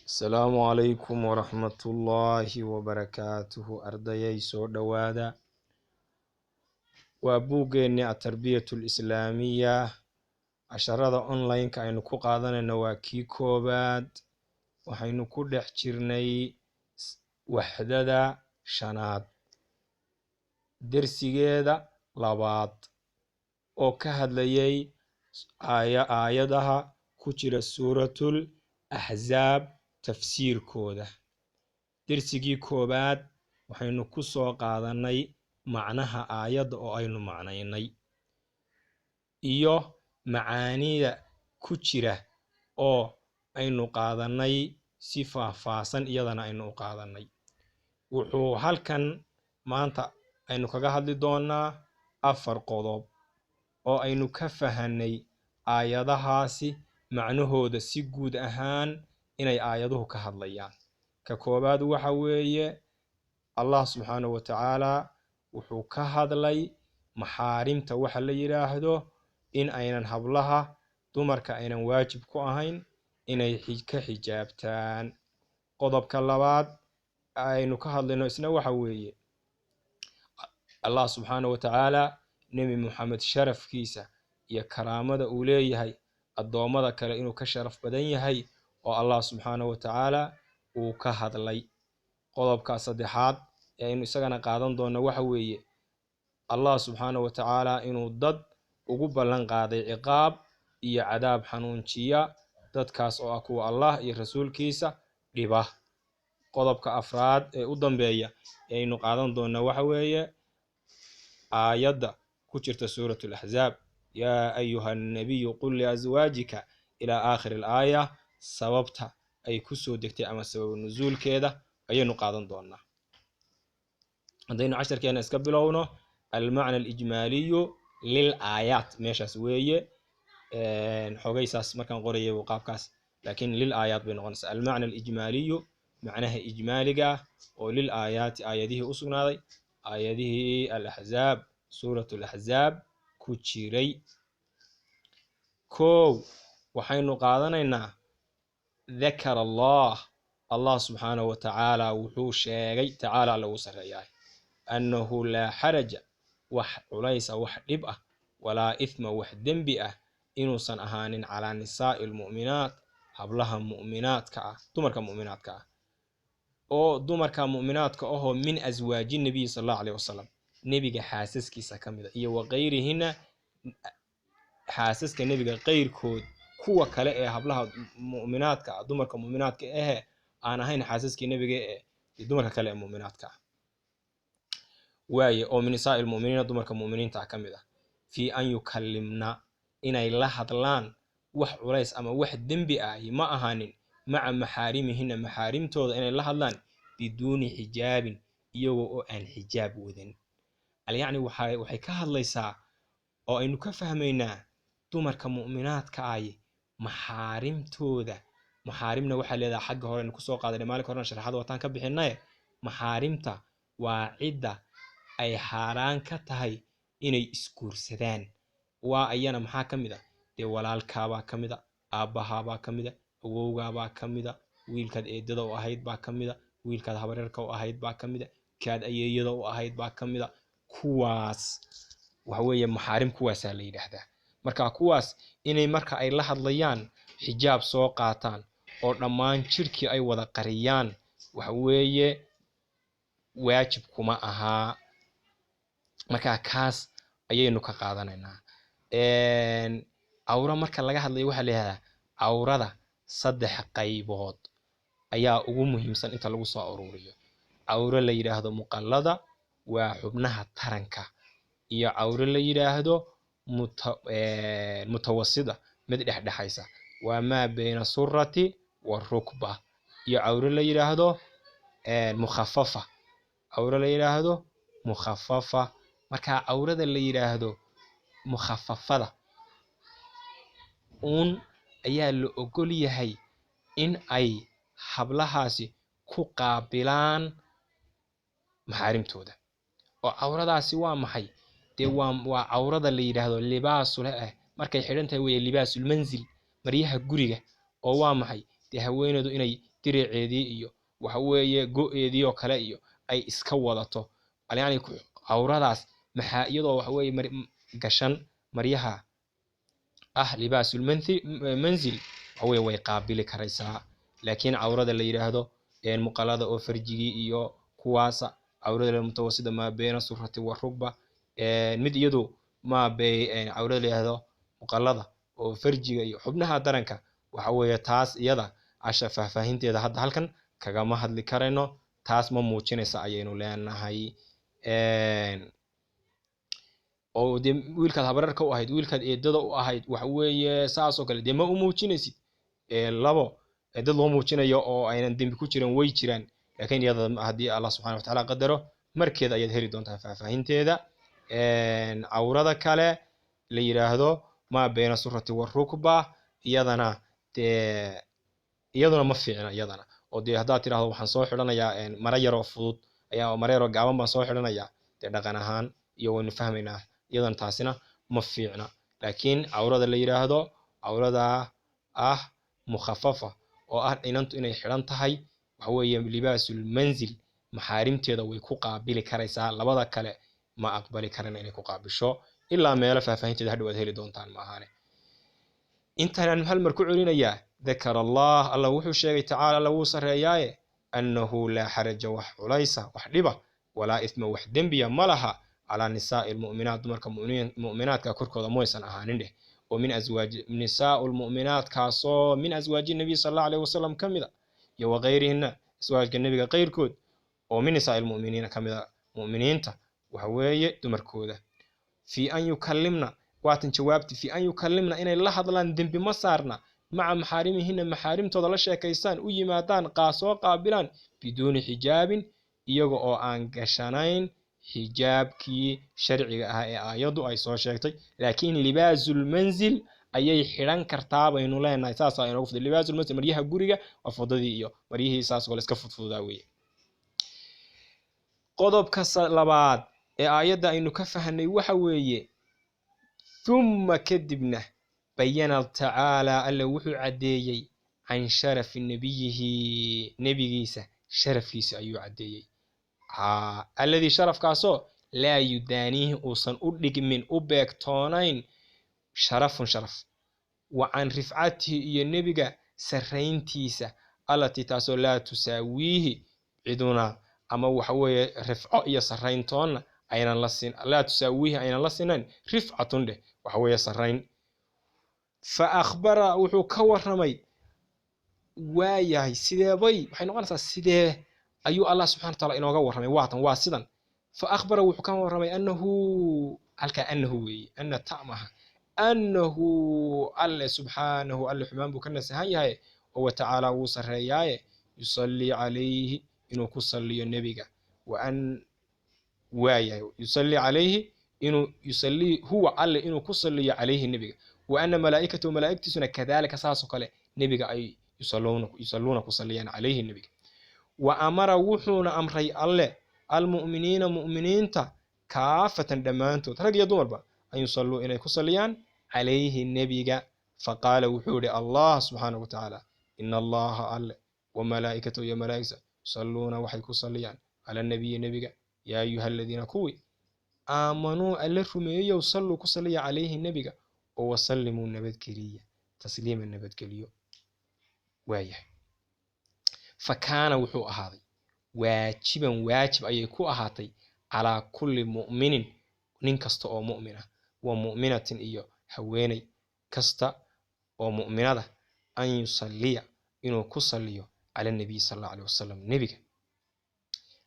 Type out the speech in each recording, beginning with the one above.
السلام عليكم ورحمة الله وبركاته أرديي سو دوادا وابوغيني التربية الإسلامية عشرة أونلاين كأنو كو قادنا نواكي كوباد وحينو كو دحجرني وحدة شناد درسيجيدا لباد oo ka hadlayay aayadaha ku jira suuratul ahzaab tafsiirkooda. Darsigii koobaad waxaynu ku soo qaadanay macnaha aayadda oo aynu macnaynay iyo macaanida ku jira oo aynu qaadanay si faahfaahsan iyadana aynu u qaadanay. Wuxuu halkan maanta aynu kaga hadli doonaa 4 qodob oo aynu ka fahanay aayadahaasi macnahooda si guud ahaan inay aayaduhu ka hadlayaan. Ka koobaad waxa weeye Allah subhanahu wa ta'ala wuxuu ka hadlay maxaarimta waxa la yiraahdo in aynan hablaha dumarka aynan waajib ku ahayn inay ka xijaabtaan. Qodobka labaad aynu ka hadlayno isna waxa weeye Allah subhanahu wa ta'ala Nabi Muhammad sharafkiisa iyo karaamada uu leeyahay adoomada kale inuu ka sharaf badan yahay oo Allah subhanahu wa ta'ala uu ka hadlay. Qodobka saddexaad ee aynu isagana qaadan doono waxa weeye Allah subhanahu wa ta'ala inuu dad ugu ballan qaaday ciqaab iyo cadaab xanuunjiya dadkaas oo ah kuwa Allah iyo rasuulkiisa dhiba. Qodobka afraad ee u dambeeya ee aynu qaadan doono waxa weeye aayadda كجرت سورة الأحزاب يا أيها النبي قل لأزواجك إلى آخر الآية سببتها أي كسو دكتي أما سبب النزول كذا أي نقاضن دونا. عندنا 10 كان اسكبلونه المعنى الإجمالي للآيات ماشي سوية حوجيساس ما كان قريه وقابكاس لكن للآيات بنقنس المعنى الإجمالي معناه إجمالي وللآيات آياته أصغناضي آياته الأحزاب سورة الأحزاب كجيري كو وحين قادنينا ذكر الله سبحانه وتعالى وحوشي تعالى لو سرياي أنه لا حرج وليس وحدبئة ولا إثم وحدنبئة إنو سنأهان على نساء المؤمنات حبلها مؤمنات كا دمرك مؤمنات كا أو دمرك مؤمنات كا من أزواج النبي صلى الله عليه وسلم نبيك حاسسكيسا كميدا iyo waqeyrihina xaasaska nabiga qeyrkood kuwa kale ee hablaha mu'minaadka dumarka mu'minaadka aan ahayn xaasaskii nabiga ee dumarka kale ee mu'minaadka waaye oo minisaail mu'miniina dumarka mu'miniinta kamida fi an yukallimna inay la hadlaan wax culays ama wax dambi ah ma ahaanin ma'a maxaarimihina maxaarimtooda inay la hadlaan biduuni xijaabin iyagoo oo aan xijaab wadan. يعني waxay ka hadlaysaa oo aynu ka fahmaynaa dumarka mu'minaadka ay maxaarimtooda maxaarimna waxa leedahay xagga hore ku soo qaaday maalinka hore sharaxada wataan ka bixinay maxaarimta waa cida ay xaraan ka tahay inay iskuursadaan waa ayana maxaa kamida de walaalkaaba kamida aabahaaba kamida awowgaaba kamida wiilkaad eedada u ahayd baa kamida wiilkaad habareerka u ahayd baa kamida kaad ayeeyada u ahayd baa kamida kuwaas waxa weeye maxaarim kuwaas la yiraahdaa. Marka kuwaas inay marka ay la hadlayaan xijaab soo qaataan oo dhammaan jirkii ay wada qariyaan waxa weeye waajib kuma aha. Marka kaas ayaynu ka qaadanaynaa. Awra marka laga hadlayo waxa la yiraahdaa awrada 3 qaybood ayaa ugu muhiimsan inta lagu soo ururiyo. Awra la yiraahdo muqallada waa xubnaha taranka iyo awra la yiraahdo mutawassida mid dhexdhexaysa waa ma bayna surrati wa rukba iyo awra la yiraahdo mukhaffafa awra la yiraahdo mukhaffafa. marka awrada la yiraahdo mukhaffafada ayaa la ogol yahay in ay hablahaasi ku qaabilaan maxaarimtooda oo awradaasi waa maxay de waa awrada la yiraahdo libaasul markay xidhan tahay way libaasul manzil maryaha guriga oo waa maxay de haweenadu inay diriceedii iyo waxa weeye go-eedii oo kale iyo ay iska wadato yani cawradaas maxaa iyadoo waxa weeye gashan maryaha ah libaasul manzil waxa weeye way qaabili karaysaa laakiin cawrada la yiraahdo muqallada oo farjigii iyo kuwaasa cawrada mutawasida ma beena surati wa rugba mid iyadu ma bay cawrada la yiraahdo muqallada oo farjiga iyo xubnaha daranka waxa weeye taas iyada asha faahfaahinteeda hadda halkan kagama hadli karayno taas ma muujinaysa ayaynu leenahay oo de wiilkaad habararka u ahayd wiilkaad eedada u ahayd waxa weeye saas oo kale de ma u muujinaysid labo dad loo muujinayo oo aynan dembi ku jiran way jiraan laakiin iyada haddii Allah subhanahu wa ta'ala qadaro markeeda ayaad heli doontaa faahfaahinteeda cawrada kale la yiraahdo ma bayna surati wa rukba iyadana iyaduna ma fiicna iyadana oo de haddaad tiraahdo waxaan soo xidhanayaa mara yar oo fudud ayaa mara yar oo gaaban baan soo xidhanayaa de dhaqan ahaan iyo waynu fahmaynaa iyadan taasina ma fiicna laakiin cawrada la yiraahdo cawrada ah mukhaffafa oo ah inantu inay xidhan tahay waxa weeye libaasul manzil maxaarimteeda way ku qaabili karaysaa labada kale ma aqbali karana inay ku qaabisho ilaa meelo faahfaahinteeda hadhow aad heli doontaan ma ahane intaan hal mar ku celinayaa ذكر الله وحو شيغي تعالى الله وسرياي أنه لا حرج وحليسة وحدبة ولا إثم وحدنبيا ملها على نساء المؤمنات دمرك مؤمنات ككركو مويسان أهانين ومن أزواج نساء المؤمنات كاسو من أزواج النبي صلى الله عليه وسلم كمذا وغيرهن أزواج النبي غير كود ومن نساء المؤمنين كمذا مؤمنين وهوي دمركوده في أن يكلمنا واتن جوابتي في أن يكلمنا إن الله هذلان ذنب مسارنا مع محارمهن محارم تودا لا sheekaystaan u yimaadaan qaasoo qaabilaan بدون حجاب iyagoo oo aan gashanayn xijaabkii sharciga ah ee aayadu ay soo sheegtay laakiin libaasul manzil ayay xiran kartaa baynu leenahay saas ay ugu fudud libaasul manzil maryaha guriga waa fududii iyo maryihii saas oo la iska fudfudaa weey qodobka labaad ee aayada aynu ka fahanay waxa weeye thumma kadibna بيّن تعالى ألا وحو عديي عن شرف نبيه نبيسة شرفيس أيو عديي الذي شرف كاسو لا يدانيه أوصن أدلق من أبيك تونين شرف وعن رفعته إيا النبيغة سرين تيسة التي تاسو لا تساويه عدونا أما وحوي رفعه إيا سرين تون أين اللسين لا تساويه أين اللسينين رفعة له وحوي سرين فأخبر وحو كورمي واياي سيده باي waxay noqonaysaa sidee ayuu Allah subhanahu wa ta'ala inooga warramay waatan waa sidan فأخبر وحو كورمي annahu halka annahu way anna ta'maha annahu Allah subhanahu alla xumaan buu kana sahan yahay oo ta'ala uu sareeyay yusalli alayhi inuu ku saliyo nabiga wa an waayay yusalli alayhi inuu yusalli huwa alla inuu ku saliyo alayhi nabiga وأن ملائكته وملائكته كذلك ساسو كله نبي أي يصلون كصليان عليه النبي وأمر وحونا أمري الله المؤمنين مؤمنين كافة دمانتو ترى يدور با أن يصلوا إليه كصليان عليه النبي فقال وحود الله سبحانه وتعالى إن الله الله وملائكته يا ملائكة يصلون وحي كصليان على النبي يا أيها الذين كوي آمنوا ألفهم يصلوا كصليان عليه النبي وسلموا النبذكرية تسليم النبذكرية وايه فكان وحو هذا واجب أي كو أهاتي على كل مؤمن ننكست أو مؤمنة ومؤمنة إيو حويني كست أو مؤمنة أن يصلي إنو كصلي على النبي صلى الله عليه وسلم نبيك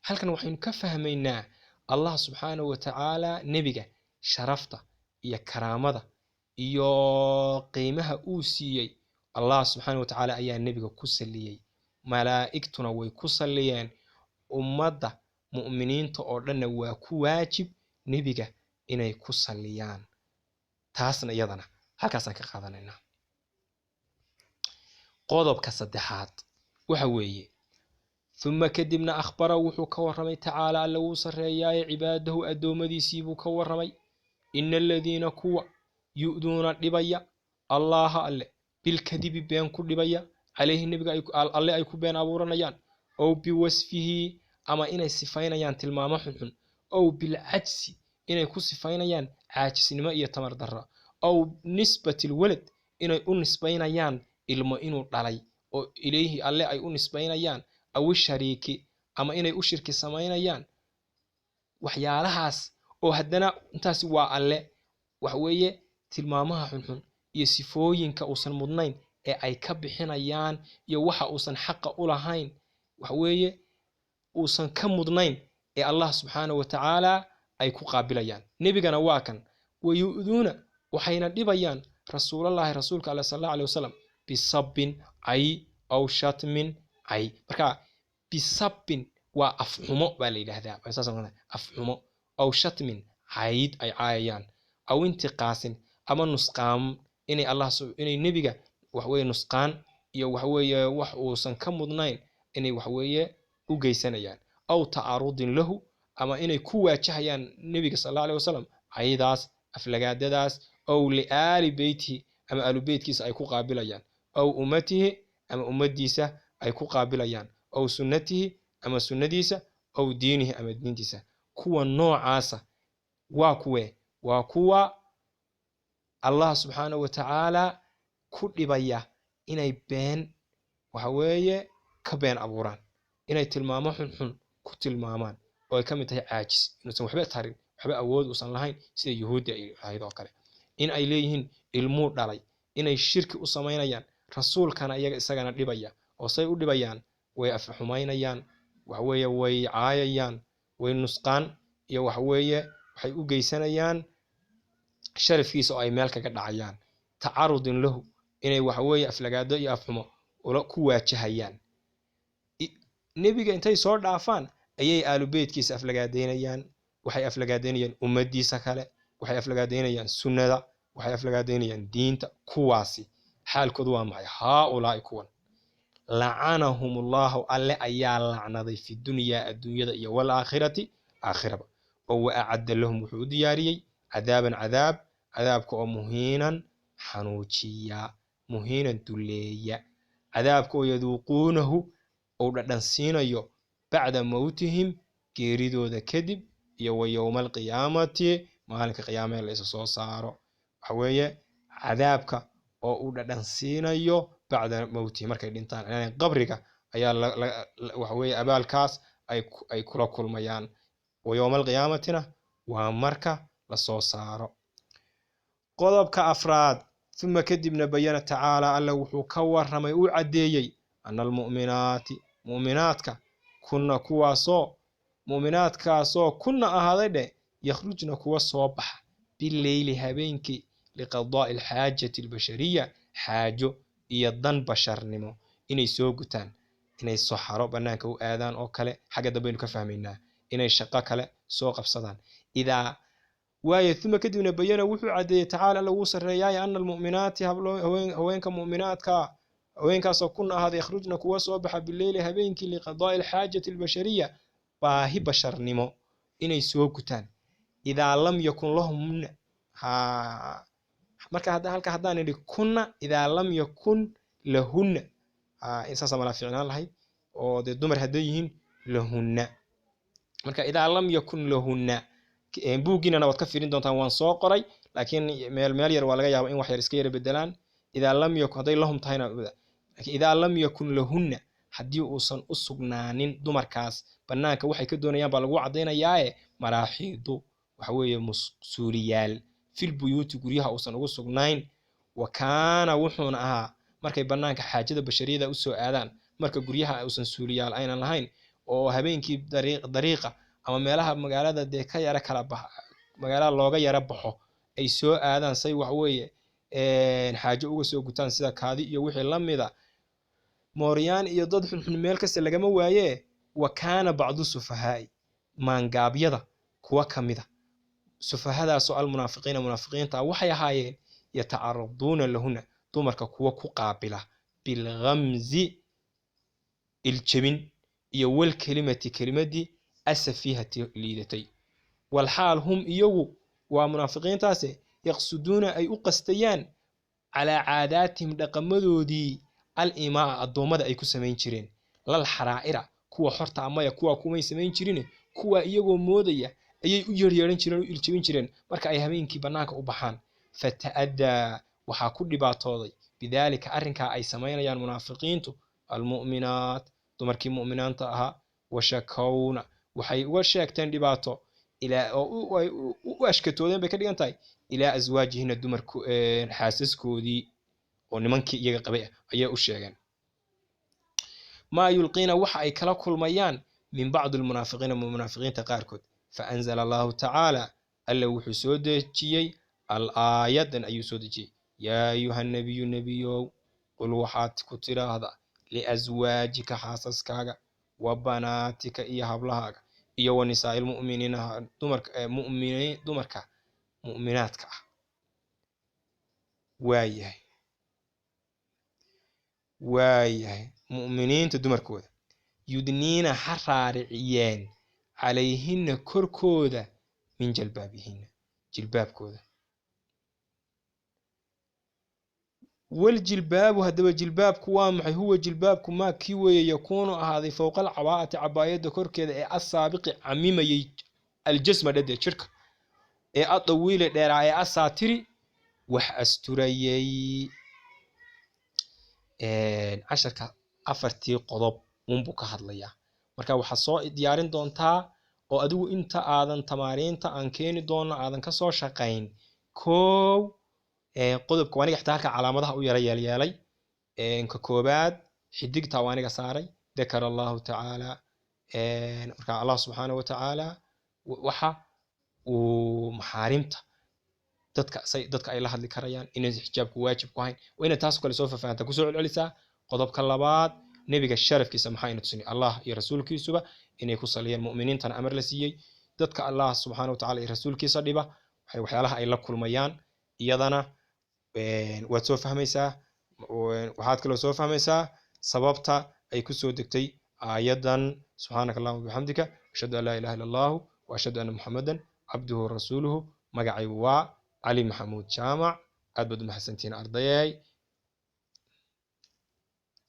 هل كان وحين كفهمينا الله سبحانه وتعالى نبيك شرفته إيا كرامته iyo qiimaha uu siiyay Allah subhanahu wa ta'ala ayaa nabiga ku saliyay malaa'igtuna way ku saliyeen ummadda mu'miniinta oo dhan waa ku waajib nabiga inay ku saliyaan taasna iyadana halkaas aan ka qaadanayna qodobka saddexaad waxa weeye thumma kadibna akhbara wuxuu ka warramay ta'ala alla uu sareeyay cibaadahu adoomadiisii buu ka warramay innal ladina kuwa يؤذون دبيا الله الله بالكذب بين كل دبيا عليه النبي الله أي كبين أبورانيان أو بوصفه أما إني صفينيان تلمامة حنحن أو بالعجز إني كو صفينيان عاجز نما يتمر درة أو نسبة الولد إني أنسبينيان إلما إنو دالي أو إليه الله أي أنسبينيان أو الشريك أما إني أشرك سمينيان waxyaalahaas oo haddana intaasi waa alle wax weeye tilmaamaha xunxun iyo sifooyinka uusan mudnayn ee ay ka bixinayaan iyo waxa uusan xaqa u lahayn wax weeye uusan ka mudnayn ee Allah subhanahu wa ta'ala ay ku qaabilayaan nabigana waa kan wayuuduna waxayna dhibayaan rasuulullaahi rasuulka Allah sallallahu alayhi wasallam bisabbin ay aw shatmin ay marka bisabbin waa afxumo baa la yiraahdaa waxa afxumo aw shatmin hayd ay caayaan aw intiqaasin ama nusqaam inay Allah inay nabiga wax weeye nusqaan iyo wax weeye wax uusan ka mudnayn inay wax weeye u geysanayaan aw ta'arudin lahu ama inay ku waajahayaan nabiga sallallahu alayhi wasallam haydaas aflagaadadaas aw li aali beyti ama alu beytkiisa ay ku qaabilayaan aw ummatihi ama ummadiisa ay ku qaabilayaan aw sunnatihi ama sunnadiisa aw diinihi ama diintiisa kuwa noocaasa waa kuwa Allah subhanahu wa ta'ala ku dhibaya inay been waxa weeye ka been abuuraan inay tilmaamo xun ku tilmaamaan oo ay kamid tahay caajis inuusan waxba tarin waxba awood uusan lahayn sida yahuudi ay ahayd oo kale in ay leeyihiin ilmu dhalay inay shirki u sameynayaan rasuulkana iyaga isagana dhibaya oo say u dhibayaan way afxumaynayaan wax weeye way caayayaan way nusqaan iyo wax weeye waxay u geysanayaan sharafkiisa oo ay meel kaga dhacayaan ta'arudin lahu inay wax weeye aflagaado iyo afxumo oo ku waajahayaan nabiga intay soo dhaafaan ayay aalu beedkiisa aflagaadeynayaan waxay aflagaadeynayaan ummadiisa kale waxay aflagaadeynayaan sunnada waxay aflagaadeynayaan diinta kuwaasi xaalkoodu waa maxay haa'ulaa'i kuwan لعنهم الله ألا أيا لعنذي في الدنيا الدنيا والآخرة آخرة وأعد لهم وحود ياري عذابا عذاب كو مهينا حنوشيا مهينا دليا عذاب كو يذوقونه أو دنسينا يو بعد موتهم كيريدو ذا كذب يوم القيامة مالك قيامة ليس صاروا حوية عذابك أو دنسينا يو بعد موته markay dhintaan yani qabriga ayaa wax weey abaalkaas ay kula kulmayaan yawmal qiyaamatina waa marka la soo saaro qodobka afraad thumma kadibna bayana ta'ala alla wuxuu ka waramay uu cadeeyay anal mu'minatka kunna kuwaasoo mu'minaadkaasoo kunna ahaaday yakhrujna kuwa soo baxa bil-layli habeenkii liqadaa'i al-haajati al-bashariyya haajo iyo dan basharnimo inay soo gutaan inay soo xaro banaanka u aadaan oo kale xaga dambe ka fahmeynaa inay shaqo kale soo qabsadaan ida waaya thuma kadibna bayana wuxuu cadeeyay ta'ala lagu sareeyay an almu'minaati haweenka mu'minaadka haweenkaasoo kun ahad yakhrujna kuwa soo baxa bil-layli habeenkii liqadaa'i al-haajati al-bashariyya baahi basharnimo inay soo gutaan ida lam yakun lahum marka halka hadaan idhi kunna ida lam yakun lahunna insaas ma la fiicnaan lahayd oo de dumar haday yihiin lahunna marka ida lam yakun lahunna buugina wad ka fiirin doontaan waan soo qoray laakiin meel yar waa laga yaabaa in wax yar iska yar bedelaan ida lam yakun haday lahum tahayna laakiin ida lam yakun lahunna hadii uusan u sugnaanin dumarkaas banaanka waxay ka doonayaan baa lagu cadeynayaa maraaxiidu waxa weeye masuuliyaal fil buyuti guryaha uusan ugu sugnayn wakaana wuxuuna ahaa markay banaanka xaajada bashariyada u soo aadaan marka guryaha uusan suuliyaal aynan lahayn oo habeenkii dariiqa ama meelaha magaalada de ka yara kala bax magaalada looga yara baxo ay soo aadaan say wax weeye xaajo uga soo gutaan sida kaadi iyo wixii la mida mooriyaan iyo dad xun meel kasta lagama waaye wakaana bacdu sufahaai maangaabyada kuwa kamida sufahadaasoo almunaafiqiina munaafiqiinta waxay ahaayeen yatacaraduuna lahuna dumarka kuwa ku qaabila bilghamzi iljabin iyo wal kelimadii asafihati liidatay walxaal hum iyagu waa munaafiqiintaasi yaqsuduuna ay u qastayaan calaa caadaatihim dhaqamadoodii al-imaa adoomada ay ku sameyn jireen lal xaraa'ira kuwa xorta amaya kuwa kumay sameyn jireen kuwa iyagoo moodaya ayay u yeeran jireen u iljibin jireen marka ay habeenkii banaanka u baxaan fata'adda waxa ku dhibaatooday bidaalika arrinka ay sameynayaan munaafiqiintu almu'minaat dumarkii mu'minaanta ahaa washakawna waxay uga sheegteen dhibaato ilaa oo ay u ashkatoodeen bay ka dhigan tahay ilaa aswaajihina dumarku xaasaskoodii oo nimankii iyaga qabay ayay u sheegeen ma yulqiina waxa ay kala kulmayaan min bacd almunaafiqiina munaafiqiinta qaarkood فأنزل الله تعالى ألا وحسو دجيي الآيات أيو سو دجيي يا أيها النبي نبيو قل وحات كتير هذا لأزواجك حاسسكاغا وبناتك إيا هبلهاغا إيا ونساء المؤمنين مؤمنين دمركا مؤمناتك وايه مؤمنين تدمركوذا يدنين حرارعيان عليهن كركوذا من جلبابهن جلباب كوذا والجلباب هذا جلباب كوام هو جلباب كما كيوي يكون هذا فوق العباءة عباية كركوذا السابق عميم الجسم لدى الشركة الطويلة دراعي الساتري وح أستريي عشرة أفرتي قضب منبوك هذليا marka waxa soo diyaarin doontaa oo adigu inta aadan tamaareenta aan keeni doono aadan ka soo shaqayn koow qodobka waniga xitaa halka calaamadaha u yeelay ka koobaad xidigta waniga saaray dakar Allah ta'ala marka Allah subhanahu wa ta'ala waxa uu maxaarimta dadka ay la hadli karayaan inay xijaabku waajib ku hayn waa in taas kale soo faahfaahanta ku soo celcelisaa qodobka labaad nabiga sharafkiisa maxay tusini Allah iyo rasuulkiisuba inay ku saliyeen muuminiintana amar la siiyay dadka Allah subhanahu wa ta'ala iyo rasuulkiisa dhiba waxyaalaha ay la kulmayaan iyadana waad soo fahmaysaa waxaad kale soo fahmaysaa sababta ay ku soo degtay aayadan subhanakallahumma bihamdika ashhadu an la ilaha illa allah wa ashhadu anna muhammadan abduhu wa rasuluhu magacay waa Ali Maxamuud Jaamac aad baad u mahadsantiin ardayay